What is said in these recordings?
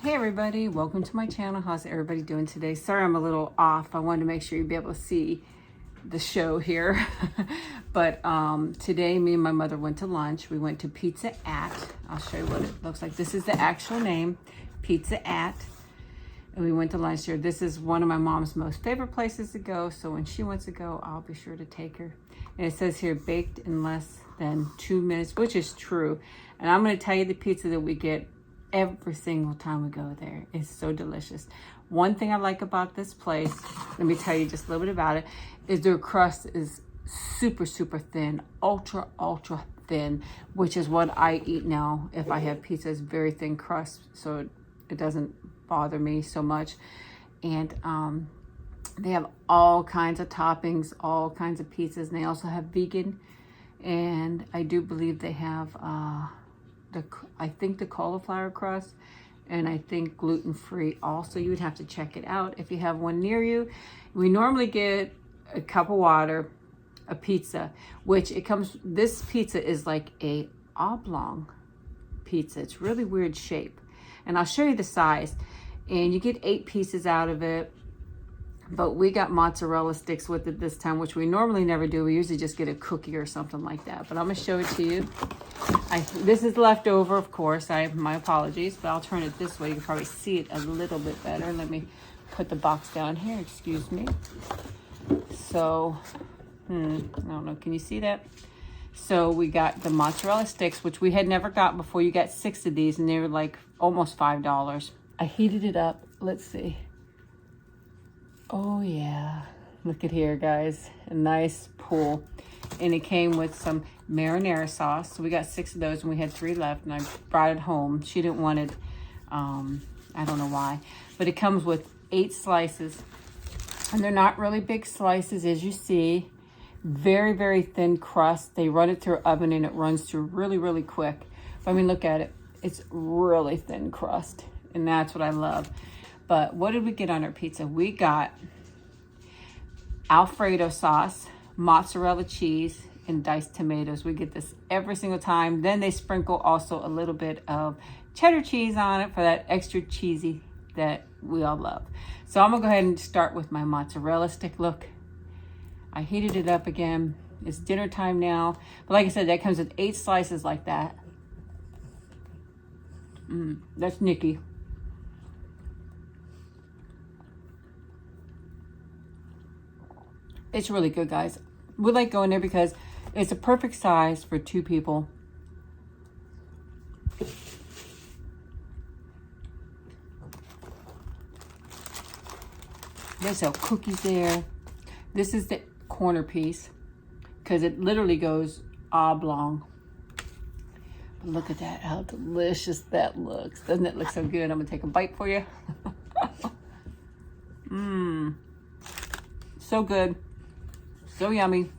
Hey everybody, welcome to my channel. How's everybody doing today? Sorry I'm a little off. I wanted to make sure you'd be able to see the show here. But today me and my mother went to lunch. We went to Pizza At. I'll show you what it looks like. This is the actual name, Pizza At. And we went to lunch here. This is one of my mom's most favorite places to go. So when she wants to go, I'll be sure to take her. And it says here, baked in less than 2 minutes, which is true. And I'm going to tell you the pizza that we get every single time we go there. It's so delicious. One thing I like about this place, let me tell you just a little bit about it, is their crust is super thin, ultra thin, which is what I eat now. If I have pizza, it's very thin crust, so it doesn't bother me so much. And they have all kinds of toppings, all kinds of pizzas, and they also have vegan, and I do believe they have I think the cauliflower crust, and I think gluten-free also. You would have to check it out if you have one near you. We normally get a cup of water, a pizza, which it comes, this pizza is like a oblong pizza. It's really weird shape, and I'll show you the size. And you get 8 pieces out of it, but we got mozzarella sticks with it this time, which we normally never do. We usually just get a cookie or something like that, but I'm gonna show it to you. This is leftover, of course. My apologies, but I'll turn it this way. You can probably see it a little bit better. Let me put the box down here, excuse me. So, I don't know, can you see that? So we got the mozzarella sticks, which we had never got before. You got 6 of these, and they were like almost $5. I heated it up, let's see. Oh yeah, look at here, guys, a nice pool. And it came with some marinara sauce. So we got 6 of those, and we had 3 left, and I brought it home. She didn't want it, I don't know why, but it comes with 8 slices, and they're not really big slices, as you see. Very thin crust. They run it through an oven, and it runs through really quick. But I mean, look at it. It's really thin crust, and that's what I love. But what did we get on our pizza? We got Alfredo sauce, mozzarella cheese, and diced tomatoes. We get this every single time. Then they sprinkle also a little bit of cheddar cheese on it for that extra cheesy that we all love. So I'm gonna go ahead and start with my mozzarella stick. Look, I heated it up again. It's dinner time now. But like I said, that comes with 8 slices like that. That's Nikki. It's really good, guys. We like going there because it's a perfect size for 2 people. They sell cookies there. This is the corner piece because it literally goes oblong. But look at that, how delicious that looks. Doesn't it look so good? I'm gonna take a bite for you. So good. So yummy.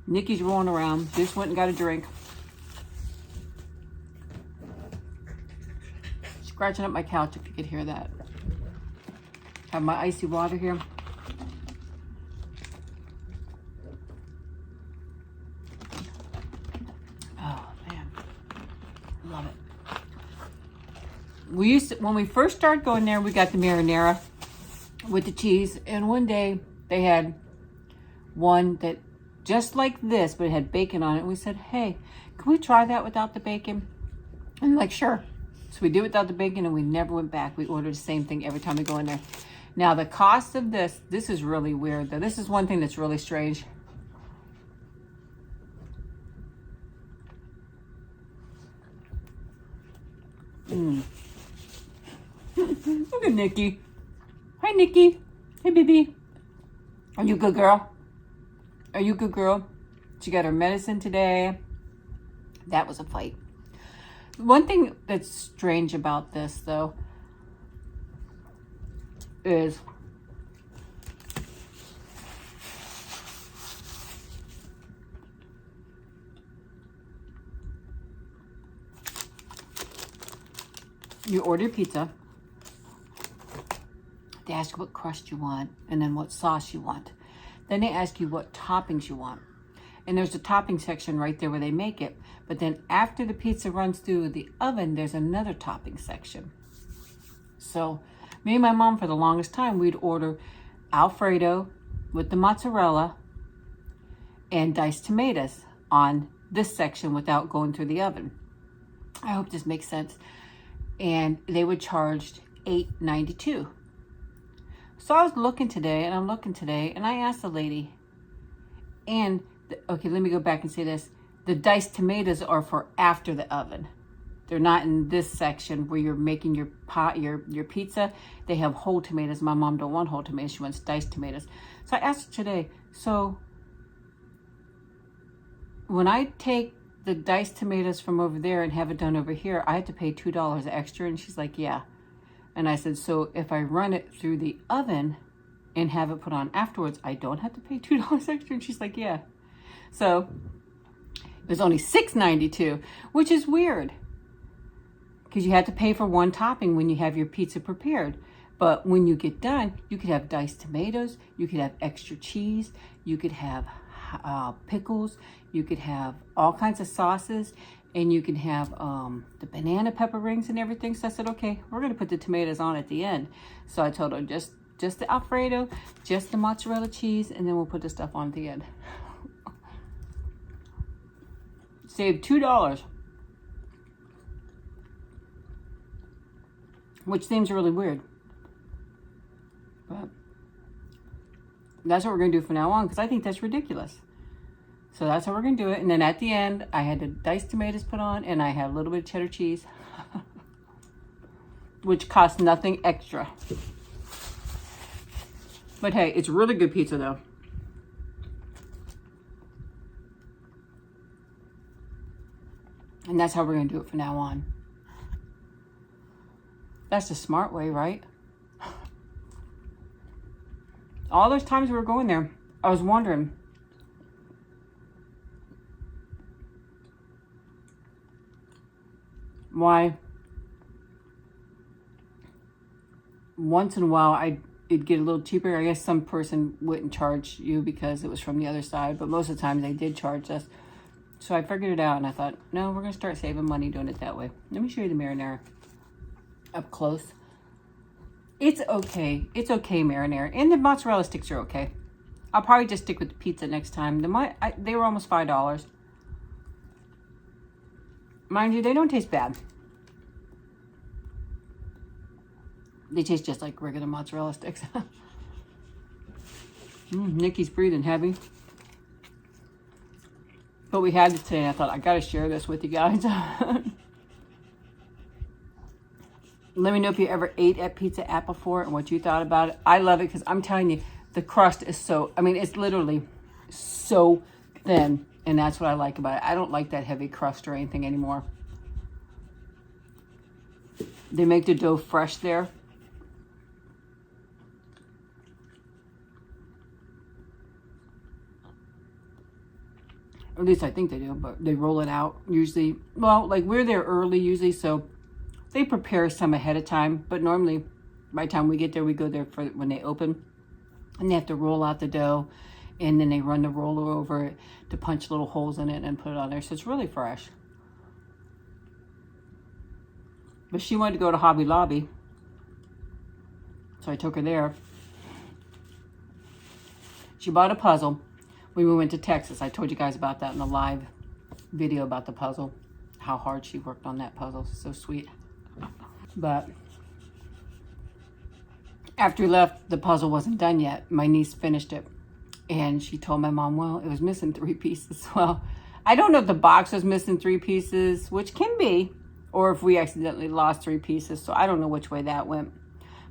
Nikki's rolling around. Just went and got a drink. Scratching up my couch if you could hear that. Have my icy water here. Oh man, love it. We used to, when we first started going there, we got the marinara with the cheese, and one day they had one that just like this, but it had bacon on it. And we said, hey, can we try that without the bacon? And they're like, sure. So we did it without the bacon, and we never went back. We ordered the same thing every time we go in there. Now the cost of this is really weird though. This is one thing that's really strange. Look at Nikki. Hi, Nikki. Hey, baby. Are you a good girl? Are you a good girl? She got her medicine today. That was a fight. One thing that's strange about this, though, is you order pizza. They ask you what crust you want and then what sauce you want. Then they ask you what toppings you want. And there's a topping section right there where they make it. But then after the pizza runs through the oven, there's another topping section. So me and my mom, for the longest time, we'd order Alfredo with the mozzarella and diced tomatoes on this section without going through the oven. I hope this makes sense. And they would charge $8.92. So I was looking today, and I asked the lady, okay, let me go back and say this. The diced tomatoes are for after the oven. They're not in this section where you're making your pizza. They have whole tomatoes. My mom don't want whole tomatoes. She wants diced tomatoes. So I asked her today, so when I take the diced tomatoes from over there and have it done over here, I have to pay $2 extra? And she's like, yeah. And I said, so if I run it through the oven and have it put on afterwards, I don't have to pay $2 extra? And she's like, yeah. So it was only $6.92, which is weird, because you had to pay for one topping when you have your pizza prepared. But when you get done, you could have diced tomatoes, you could have extra cheese, you could have pickles, you could have all kinds of sauces, and you can have the banana pepper rings and everything. So I said, okay, we're gonna put the tomatoes on at the end. So I told her just the Alfredo, just the mozzarella cheese, and then we'll put the stuff on at the end. Saved $2. Which seems really weird. But that's what we're going to do from now on, because I think that's ridiculous. So that's how we're going to do it. And then at the end, I had the diced tomatoes put on, and I had a little bit of cheddar cheese, which cost nothing extra. But hey, it's really good pizza though. And that's how we're going to do it from now on. That's the smart way, right? All those times we were going there, I was wondering, why once in a while it'd get a little cheaper. I guess some person wouldn't charge you because it was from the other side, but most of the time they did charge us. So I figured it out, and I thought, no, we're going to start saving money doing it that way. Let me show you the marinara up close. It's okay. It's okay, marinara. And the mozzarella sticks are okay. I'll probably just stick with the pizza next time. They were almost $5. Mind you, they don't taste bad. They taste just like regular mozzarella sticks. Nikki's breathing heavy. But we had it today, and I thought, I got to share this with you guys. Let me know if you ever ate at Pizza App before and what you thought about it. I love it because I'm telling you, the crust is it's literally so thin. And that's what I like about it. I don't like that heavy crust or anything anymore. They make the dough fresh there. At least I think they do, but they roll it out usually. Well, like we're there early usually, so they prepare some ahead of time. But normally, by the time we get there, we go there for when they open. And they have to roll out the dough, and then they run the roller over it to punch little holes in it and put it on there. So it's really fresh. But she wanted to go to Hobby Lobby, so I took her there. She bought a puzzle when we went to Texas. I told you guys about that in the live video about the puzzle. How hard she worked on that puzzle. So sweet. But after we left, the puzzle wasn't done yet. My niece finished it. And she told my mom, well, it was missing 3 pieces. Well, I don't know if the box was missing 3 pieces, which can be, or if we accidentally lost 3 pieces. So I don't know which way that went.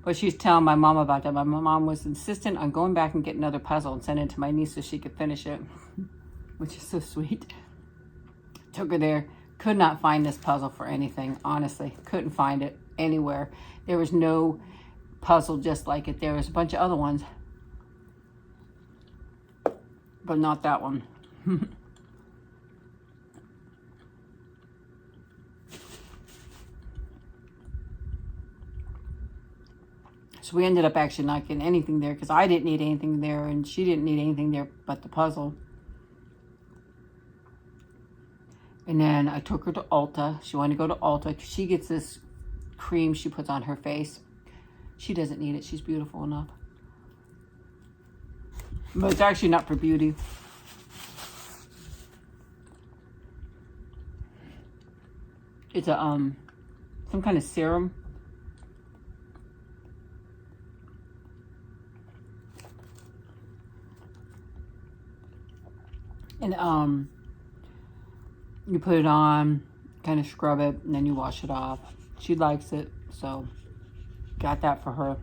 But she's telling my mom about that. My mom was insistent on going back and getting another puzzle and sending it to my niece so she could finish it, which is so sweet. Took her there. Could not find this puzzle for anything, honestly. Couldn't find it anywhere. There was no puzzle just like it. There was a bunch of other ones, but not that one. So we ended up actually not getting anything there because I didn't need anything there and she didn't need anything there but the puzzle. And then I took her to Ulta. She wanted to go to Ulta because she gets this cream she puts on her face She doesn't need it. She's beautiful enough. But it's actually not for beauty. It's a some kind of serum. And you put it on, kind of scrub it, and then you wash it off. She likes it, so got that for her.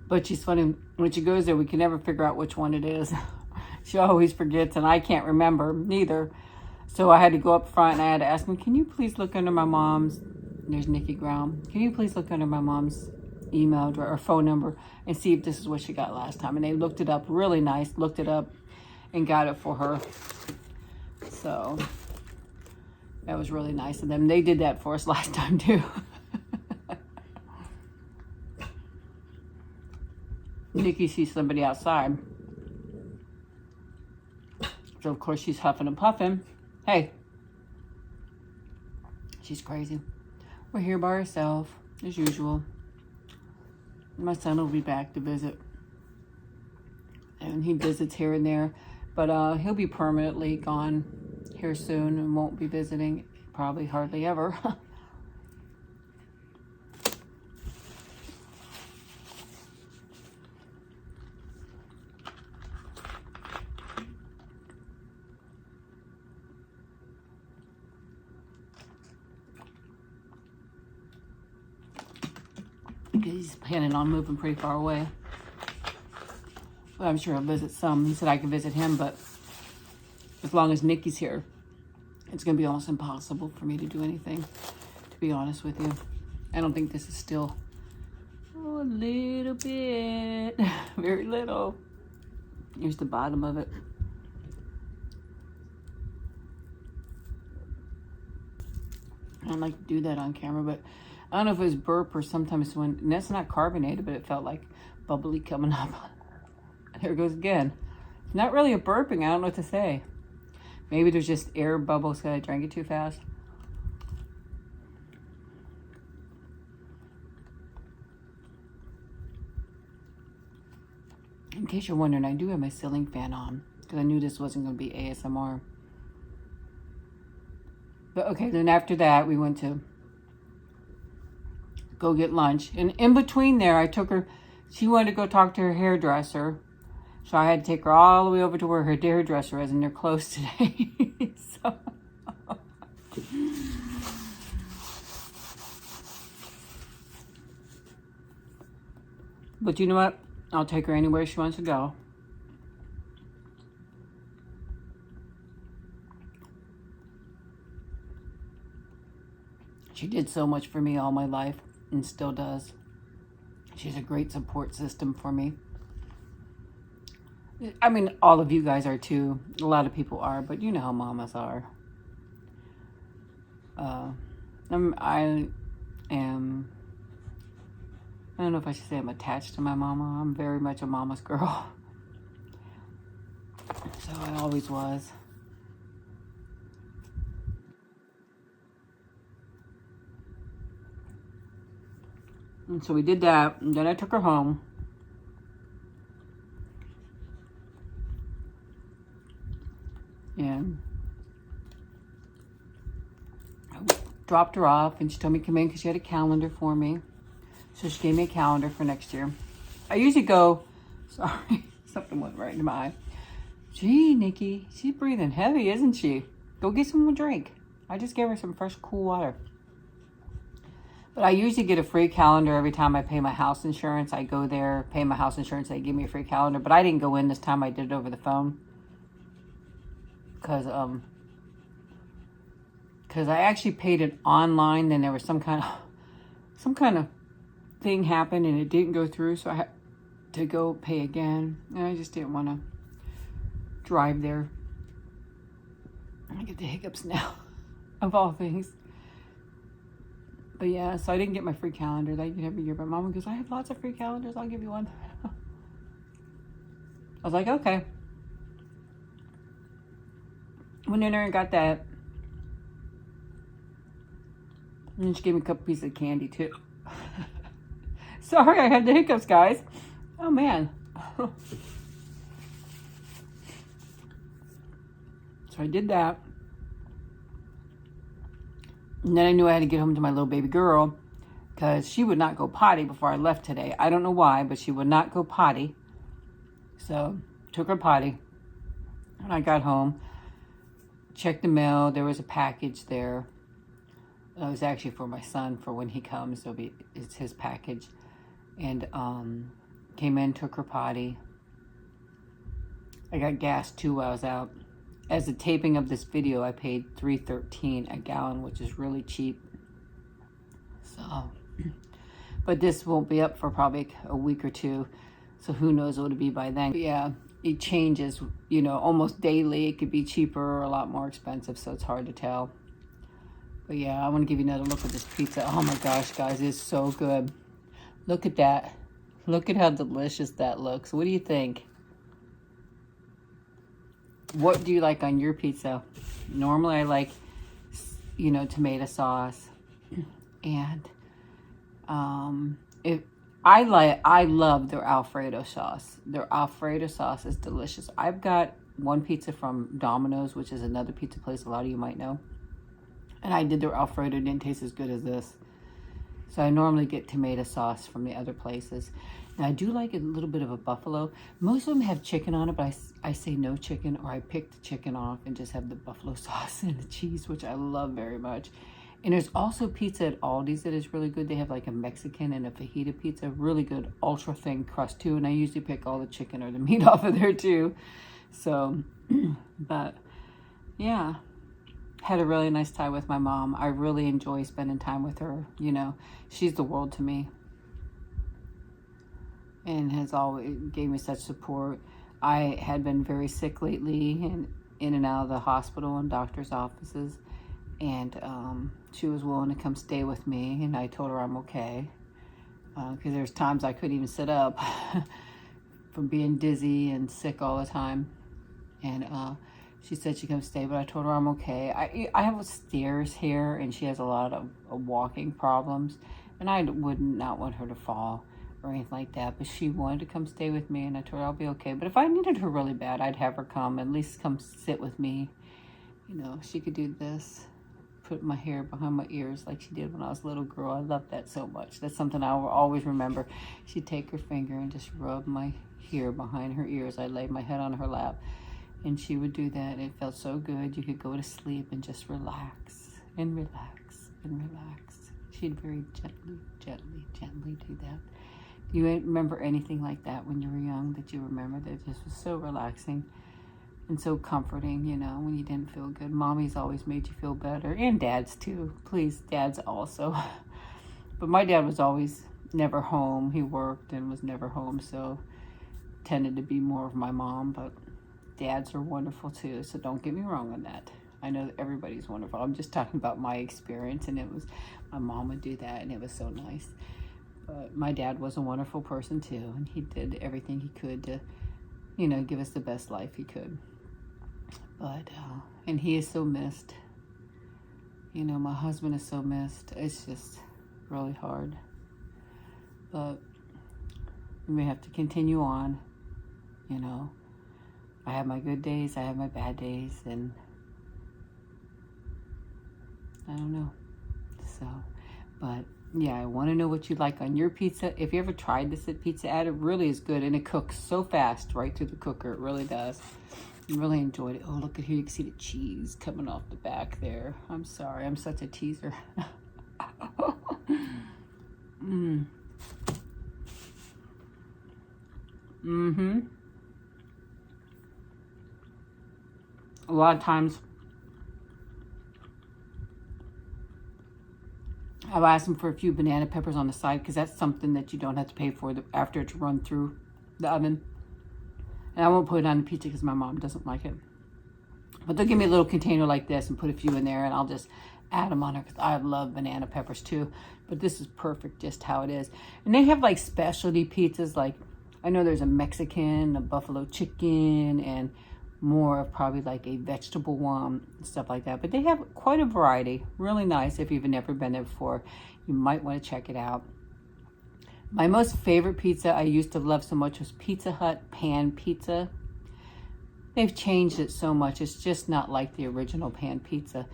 But she's funny, when she goes there, we can never figure out which one it is. She always forgets, and I can't remember neither. So I had to go up front, and I had to ask them, can you please look under my mom's, there's Nikki Brown, can you please look under my mom's email or phone number and see if this is what she got last time? And they looked it up really nice, looked it up, and got it for her. So that was really nice of them. They did that for us last time too. Nikki sees somebody outside. So of course she's huffing and puffing. Hey, she's crazy. We're here by ourselves, as usual. My son will be back to visit. And he visits here and there. But he'll be permanently gone here soon and won't be visiting probably hardly ever. He's planning on moving pretty far away. Well, I'm sure he'll visit some. He said I can visit him, but as long as Nikki's here, it's going to be almost impossible for me to do anything, to be honest with you. I don't think this is still a little bit, very little. Here's the bottom of it. I don't like to do that on camera, but I don't know if it was burp or sometimes when, and that's not carbonated, but it felt like bubbly coming up. There it goes again. It's not really a burping. I don't know what to say. Maybe there's just air bubbles because I drank it too fast. In case you're wondering, I do have my ceiling fan on because I knew this wasn't going to be ASMR. But okay, then after that, we went to go get lunch. And in between there, I took her, she wanted to go talk to her hairdresser. So I had to take her all the way over to where her hairdresser is, and they're closed today. So. But you know what? I'll take her anywhere she wants to go. She did so much for me all my life and still does. She's a great support system for me. I mean, all of you guys are too. A lot of people are, but you know how mamas are. I don't know if I should say I'm attached to my mama. I'm very much a mama's girl. So I always was. And so we did that, and then I took her home. And I dropped her off, and she told me to come in because she had a calendar for me. So she gave me a calendar for next year. I usually go, sorry, something went right into my eye. Gee, Nikki, she's breathing heavy, isn't she? Go get someone a drink. I just gave her some fresh, cool water. But I usually get a free calendar every time I pay my house insurance. I go there, pay my house insurance, they give me a free calendar. But I didn't go in this time. I did it over the phone. Because I actually paid it online. Then there was some kind of thing happened and it didn't go through. So I had to go pay again. And I just didn't want to drive there. I get the hiccups now, of all things. But yeah, so I didn't get my free calendar that I get every year. But Mama goes, I have lots of free calendars. I'll give you one. I was like, okay. Went in there and got that. And she gave me a couple pieces of candy too. Sorry, I had the hiccups, guys. Oh, man. So I did that. And then I knew I had to get home to my little baby girl because she would not go potty before I left today. I don't know why, but she would not go potty. So took her potty. When I got home, checked the mail. There was a package there. It was actually for my son for when he comes. It's his package. And came in, took her potty. I got gas too while I was out. As the taping of this video, I paid $3.13 a gallon, which is really cheap. So, but this won't be up for probably a week or two. So who knows what it'll be by then. But yeah, it changes, you know, almost daily. It could be cheaper or a lot more expensive, so it's hard to tell. But yeah, I want to give you another look at this pizza. Oh my gosh, guys, it's so good. Look at that. Look at how delicious that looks. What do you think? What do you like on your pizza? Normally I like, you know, tomato sauce. And I love their Alfredo sauce. Their Alfredo sauce is delicious. I've got one pizza from Domino's, which is another pizza place a lot of you might know. And I did their Alfredo, didn't taste as good as this. So I normally get tomato sauce from the other places. Now I do like a little bit of a buffalo. Most of them have chicken on it, but I say no chicken, or I pick the chicken off and just have the buffalo sauce and the cheese, which I love very much. And there's also pizza at Aldi's that is really good. They have like a Mexican and a fajita pizza, really good, ultra thin crust too. And I usually pick all the chicken or the meat off of there too. So, but yeah. Had a really nice time with my mom. I really enjoy spending time with her. You know, she's the world to me. And has always gave me such support. I had been very sick lately and in and out of the hospital and doctor's offices. And she was willing to come stay with me. And I told her I'm okay. Because there's times I couldn't even sit up from being dizzy and sick all the time. And she said she'd come stay, but I told her I'm okay. I have stairs here, and she has a lot of walking problems, and I would not want her to fall or anything like that, but she wanted to come stay with me, and I told her I'll be okay. But if I needed her really bad, I'd have her come, at least come sit with me. You know, she could do this, put my hair behind my ears like she did when I was a little girl. I love that so much. That's something I will always remember. She'd take her finger and just rub my hair behind her ears. I'd lay my head on her lap. And she would do that. It felt so good. You could go to sleep and just relax and relax and relax. She'd very gently, gently, gently do that. Do you remember anything like that when you were young that you remember that just was so relaxing and so comforting, you know, when you didn't feel good? Mommy's always made you feel better, and dads too. Please, dads also. But my dad was always never home. He worked and was never home, so tended to be more of my mom, but dads are wonderful too, so don't get me wrong on that. I know that everybody's wonderful. I'm just talking about my experience, and it was, my mom would do that, and it was so nice. But my dad was a wonderful person too, and he did everything he could to, you know, give us the best life he could. But, and he is so missed. You know, my husband is so missed. It's just really hard. But we may have to continue on, you know. I have my good days, I have my bad days, and I don't know. So, but yeah, I want to know what you like on your pizza. If you ever tried this at Pizza Hut, it really is good, and it cooks so fast right through the cooker. It really does. I really enjoyed it. Oh, look at here. You can see the cheese coming off the back there. I'm sorry. I'm such a teaser. A lot of times I've asked them for a few banana peppers on the side, because that's something that you don't have to pay for after it's run through the oven. And I won't put it on the pizza because my mom doesn't like it. But they'll give me a little container like this and put a few in there, and I'll just add them on there because I love banana peppers too. But this is perfect just how it is. And they have like specialty pizzas, like I know there's a Mexican, a buffalo chicken, and more of probably like a vegetable one and stuff like that. But they have quite a variety. Really nice. If you've never been there before, you might want to check it out. My most favorite pizza I used to love so much was Pizza Hut pan pizza. They've changed it so much. It's just not like the original pan pizza.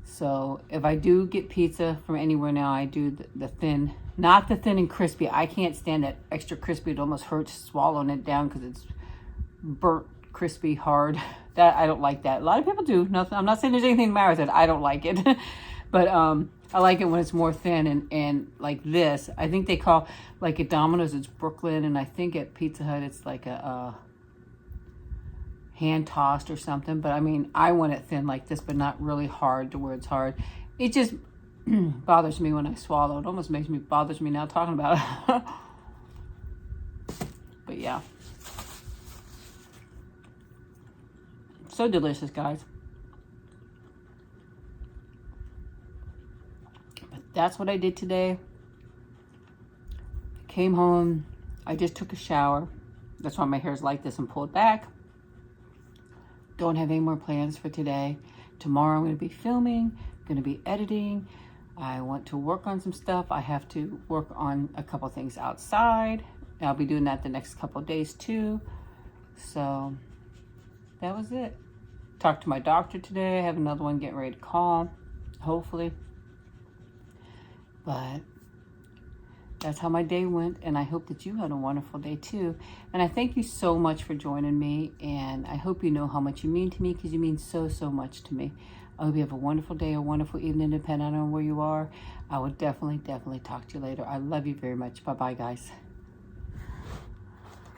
So if I do get pizza from anywhere now, I do the thin, not the thin and crispy. I can't stand that extra crispy. It almost hurts swallowing it down because it's burnt, crispy, hard. That I don't like that. A lot of people do. Nothing. I'm not saying there's anything the matter with it. I don't like it. But I like it when it's more thin and like this. I think they call, like at Domino's, it's Brooklyn, and I think at Pizza Hut, it's like a hand tossed or something. But I mean, I want it thin like this, but not really hard to where it's hard. It just bothers me when I swallow. It almost bothers me now talking about it. But yeah. So delicious, guys. But that's what I did today. I came home. I just took a shower. That's why my hair is like this and pulled back. Don't have any more plans for today. Tomorrow I'm going to be filming, going to be editing. I want to work on some stuff. I have to work on a couple things outside. I'll be doing that the next couple of days too. So that was it. Talked to my doctor today. I have another one getting ready to call, hopefully. But that's how my day went, and I hope that you had a wonderful day too. And I thank you so much for joining me, and I hope you know how much you mean to me, because you mean so, so much to me. I hope you have a wonderful day, a wonderful evening, depending on where you are. I will definitely, definitely talk to you later. I love you very much. Bye-bye, guys.